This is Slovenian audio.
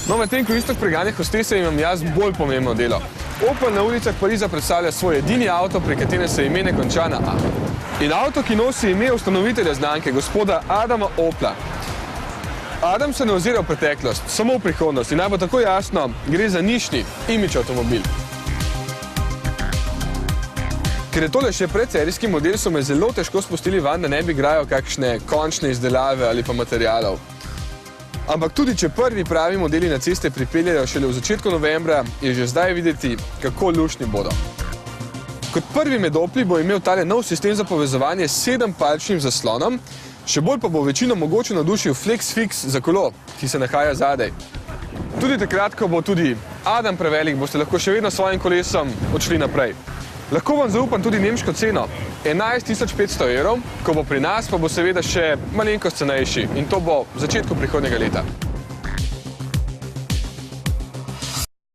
No, medtem ko Iztok preganja hostese, imam jaz bolj pomembno delo. Opel na ulicah Pariza predstavlja svoj edini avto, pri katerem se ime ne konča na A. In avto, ki nosi ime ustanovitelja znamke, gospoda Adama Opla. Adam se ne ozira v preteklost, samo v prihodnost in naj bo tako jasno, gre za nišni imidž avtomobil. Ker je tole še predserijski model, so me zelo težko spustili van, da ne bi grajal kakšne končne izdelave ali pa materialov. Ampak tudi, če prvi pravi modeli na ceste pripeljajo šele v začetku novembra, je že zdaj videti, kako luštni bodo. Kot prvi med Opli bo imel tale nov sistem za povezovanje s 7-palčnim zaslonom, še bolj pa bo večino mogoče navdušil FlexFix za kolo, ki se nahaja zadaj. Tudi takrat, ko bo tudi Adam prevelik, boste lahko še vedno s svojim kolesom odšli naprej. Lahko vam zaupam tudi nemško ceno, 11.500 €, ko bo pri nas, pa bo seveda še malenkost cenejši in to bo v začetku prihodnjega leta.